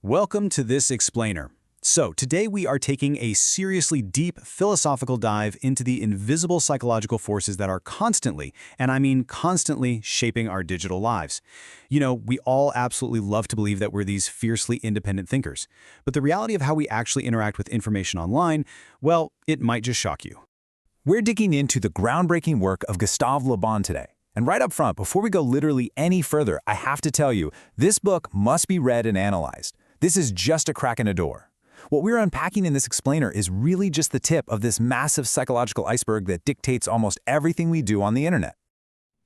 Welcome to this explainer. So, today we are taking a seriously deep philosophical dive into the invisible psychological forces that are constantly, and I mean constantly, shaping our digital lives. You know, we all absolutely love to believe that we're these fiercely independent thinkers. But the reality of how we actually interact with information online, well, it might just shock you. We're digging into the groundbreaking work of Gustave Le Bon today. And right up front, before we go literally any further, I have to tell you, this book must be read and analyzed. This is just a crack in a door. What we're unpacking in this explainer is really just the tip of this massive psychological iceberg that dictates almost everything we do on the internet.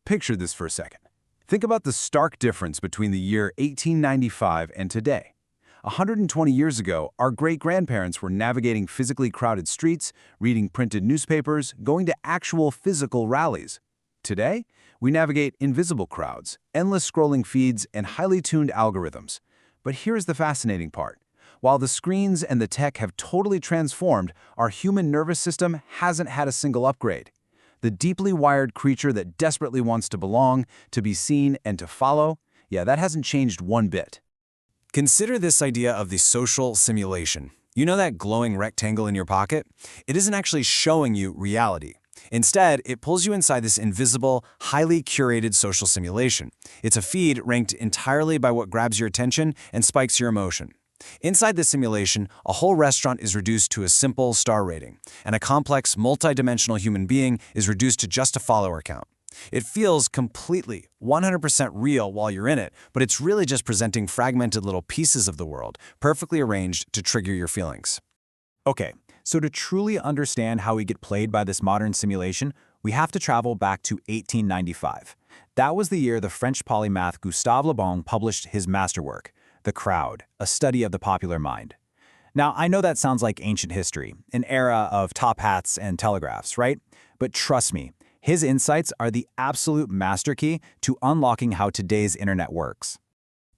Picture this for a second. Think about the stark difference between the year 1895 and today. 120 years ago, our great-grandparents were navigating physically crowded streets, reading printed newspapers, going to actual physical rallies. Today, we navigate invisible crowds, endless scrolling feeds, and highly tuned algorithms. But here's the fascinating part. While the screens and the tech have totally transformed, our human nervous system hasn't had a single upgrade. The deeply wired creature that desperately wants to belong, to be seen, and to follow, that hasn't changed one bit. Consider this idea of the social simulation. You know that glowing rectangle in your pocket? It isn't actually showing you reality. Instead, it pulls you inside this invisible, highly curated social simulation. It's a feed ranked entirely by what grabs your attention and spikes your emotion. Inside this simulation, a whole restaurant is reduced to a simple star rating, and a complex, multidimensional human being is reduced to just a follower count. It feels completely, 100% real while you're in it, but it's really just presenting fragmented little pieces of the world, perfectly arranged to trigger your feelings. Okay, so to truly understand how we get played by this modern simulation, we have to travel back to 1895. That was the year the French polymath Gustave Le Bon published his masterwork, The Crowd, a study of the popular mind. Now, I know that sounds like ancient history, an era of top hats and telegraphs, right? But trust me, his insights are the absolute master key to unlocking how today's internet works.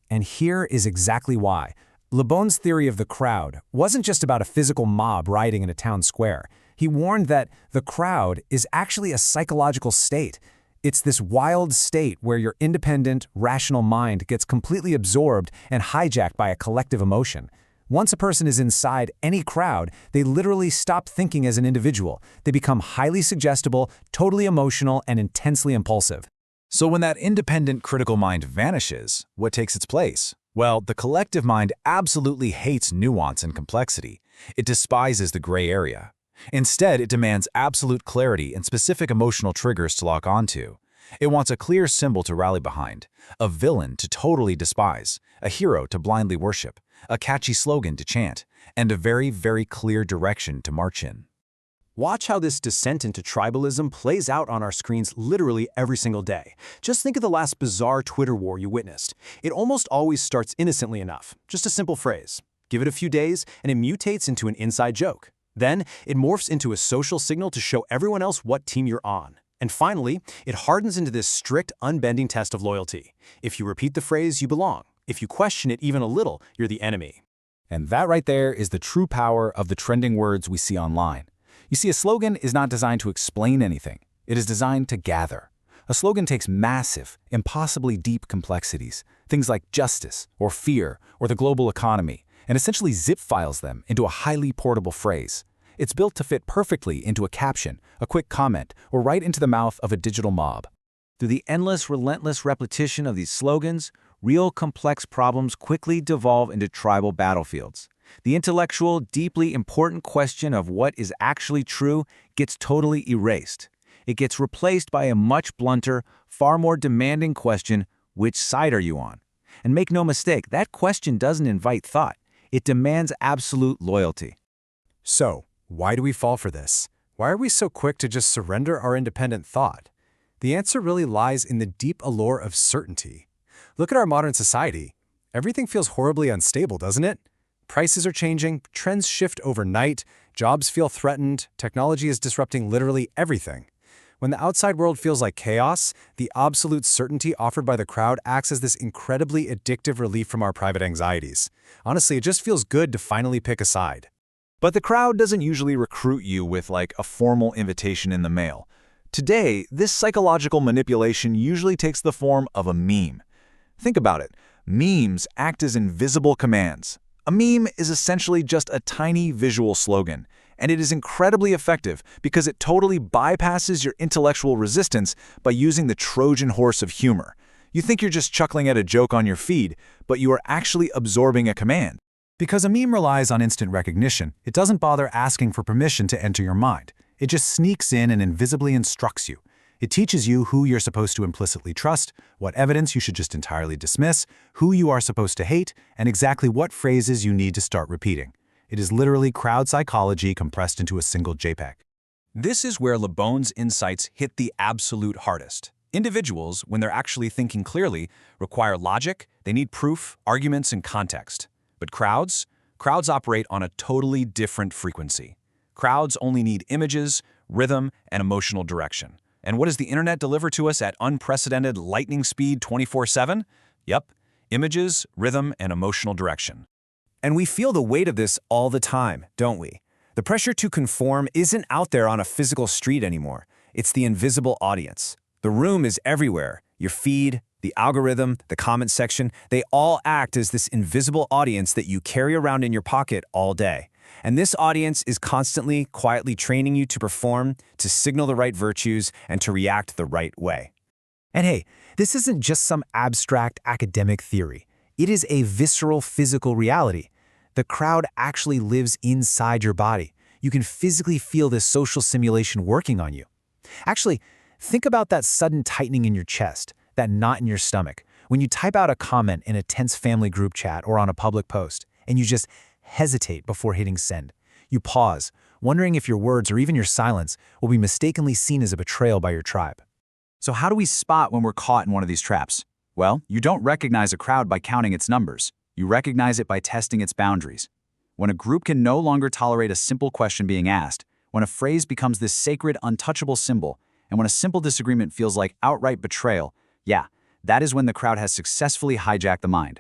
And here is exactly why. Le Bon's theory of the crowd wasn't just about a physical mob rioting in a town square. He warned that the crowd is actually a psychological state. It's this wild state where your independent, rational mind gets completely absorbed and hijacked by a collective emotion. Once a person is inside any crowd, they literally stop thinking as an individual. They become highly suggestible, totally emotional, and intensely impulsive. So when that independent, critical mind vanishes, what takes its place? Well, the collective mind absolutely hates nuance and complexity. It despises the gray area. Instead, it demands absolute clarity and specific emotional triggers to lock onto. It wants a clear symbol to rally behind, a villain to totally despise, a hero to blindly worship, a catchy slogan to chant, and a very, very clear direction to march in. Watch how this descent into tribalism plays out on our screens literally every single day. Just think of the last bizarre Twitter war you witnessed. It almost always starts innocently enough, just a simple phrase. Give it a few days, and it mutates into an inside joke. Then, it morphs into a social signal to show everyone else what team you're on. And finally, it hardens into this strict, unbending test of loyalty. If you repeat the phrase, you belong. If you question it even a little, you're the enemy. And that right there is the true power of the trending words we see online. You see, a slogan is not designed to explain anything. It is designed to gather. A slogan takes massive, impossibly deep complexities, things like justice, or fear, or the global economy, and essentially zip files them into a highly portable phrase. It's built to fit perfectly into a caption, a quick comment, or right into the mouth of a digital mob. Through the endless, relentless repetition of these slogans, real complex problems quickly devolve into tribal battlefields. The intellectual, deeply important question of what is actually true gets totally erased. It gets replaced by a much blunter, far more demanding question, which side are you on? And make no mistake, that question doesn't invite thought. It demands absolute loyalty. So, why do we fall for this? Why are we so quick to just surrender our independent thought? The answer really lies in the deep allure of certainty. Look at our modern society. Everything feels horribly unstable, doesn't it? Prices are changing, trends shift overnight, jobs feel threatened, technology is disrupting literally everything. When the outside world feels like chaos, the absolute certainty offered by the crowd acts as this incredibly addictive relief from our private anxieties. Honestly, it just feels good to finally pick a side. But the crowd doesn't usually recruit you with like a formal invitation in the mail. Today, this psychological manipulation usually takes the form of a meme. Think about it. Memes act as invisible commands. A meme is essentially just a tiny visual slogan, and it is incredibly effective because it totally bypasses your intellectual resistance by using the Trojan horse of humor. You think you're just chuckling at a joke on your feed, but you are actually absorbing a command. Because a meme relies on instant recognition, it doesn't bother asking for permission to enter your mind. It just sneaks in and invisibly instructs you. It teaches you who you're supposed to implicitly trust, what evidence you should just entirely dismiss, who you are supposed to hate, and exactly what phrases you need to start repeating. It is literally crowd psychology compressed into a single JPEG. This is where Le Bon's insights hit the absolute hardest. Individuals, when they're actually thinking clearly, require logic, they need proof, arguments, and context. But crowds operate on a totally different frequency. Crowds only need images, rhythm, and emotional direction. And what does the internet deliver to us at unprecedented lightning speed 24/7? Yep, images, rhythm, and emotional direction. And we feel the weight of this all the time, don't we? The pressure to conform isn't out there on a physical street anymore. It's the invisible audience. The room is everywhere. Your feed, the algorithm, the comment section, they all act as this invisible audience that you carry around in your pocket all day. And this audience is constantly, quietly training you to perform, to signal the right virtues, and to react the right way. And hey, this isn't just some abstract academic theory. It is a visceral physical reality. The crowd actually lives inside your body. You can physically feel this social simulation working on you. Actually, think about that sudden tightening in your chest, that knot in your stomach, when you type out a comment in a tense family group chat or on a public post, and you just hesitate before hitting send. You pause, wondering if your words or even your silence will be mistakenly seen as a betrayal by your tribe. So how do we spot when we're caught in one of these traps? Well, you don't recognize a crowd by counting its numbers. You recognize it by testing its boundaries. When a group can no longer tolerate a simple question being asked, when a phrase becomes this sacred, untouchable symbol, and when a simple disagreement feels like outright betrayal, yeah, that is when the crowd has successfully hijacked the mind.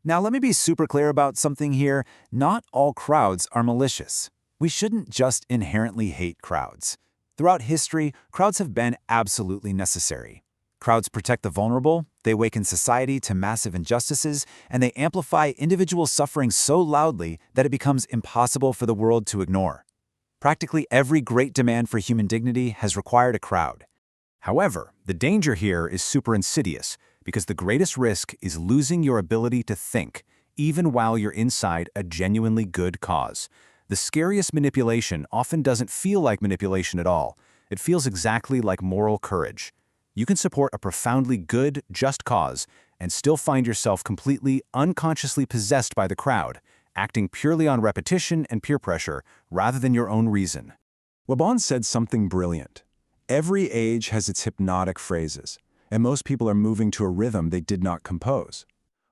Now let me be super clear about something here. Not all crowds are malicious. We shouldn't just inherently hate crowds. Throughout history, crowds have been absolutely necessary. Crowds protect the vulnerable, they awaken society to massive injustices, and they amplify individual suffering so loudly that it becomes impossible for the world to ignore. Practically every great demand for human dignity has required a crowd. However, the danger here is super insidious, because the greatest risk is losing your ability to think, even while you're inside a genuinely good cause. The scariest manipulation often doesn't feel like manipulation at all. It feels exactly like moral courage. You can support a profoundly good, just cause and still find yourself completely unconsciously possessed by the crowd, acting purely on repetition and peer pressure rather than your own reason. Le Bon said something brilliant. Every age has its hypnotic phrases, and most people are moving to a rhythm they did not compose.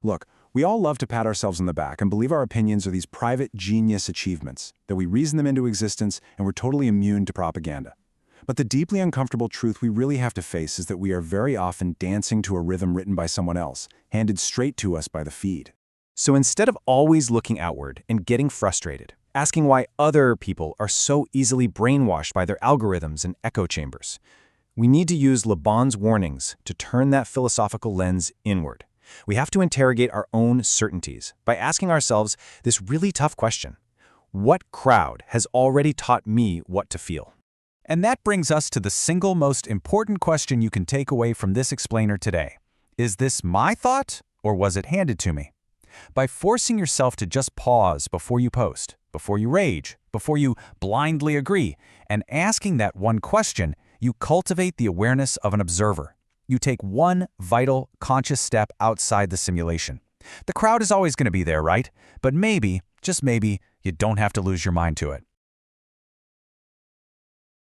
Look, we all love to pat ourselves on the back and believe our opinions are these private genius achievements, that we reason them into existence and we're totally immune to propaganda. But the deeply uncomfortable truth we really have to face is that we are very often dancing to a rhythm written by someone else, handed straight to us by the feed. So instead of always looking outward and getting frustrated, asking why other people are so easily brainwashed by their algorithms and echo chambers, we need to use Le Bon's warnings to turn that philosophical lens inward. We have to interrogate our own certainties by asking ourselves this really tough question: what crowd has already taught me what to feel? And that brings us to the single most important question you can take away from this explainer today. Is this my thought, or was it handed to me? By forcing yourself to just pause before you post, before you rage, before you blindly agree, and asking that one question, you cultivate the awareness of an observer. You take one vital, conscious step outside the simulation. The crowd is always going to be there, right? But maybe, just maybe, you don't have to lose your mind to it.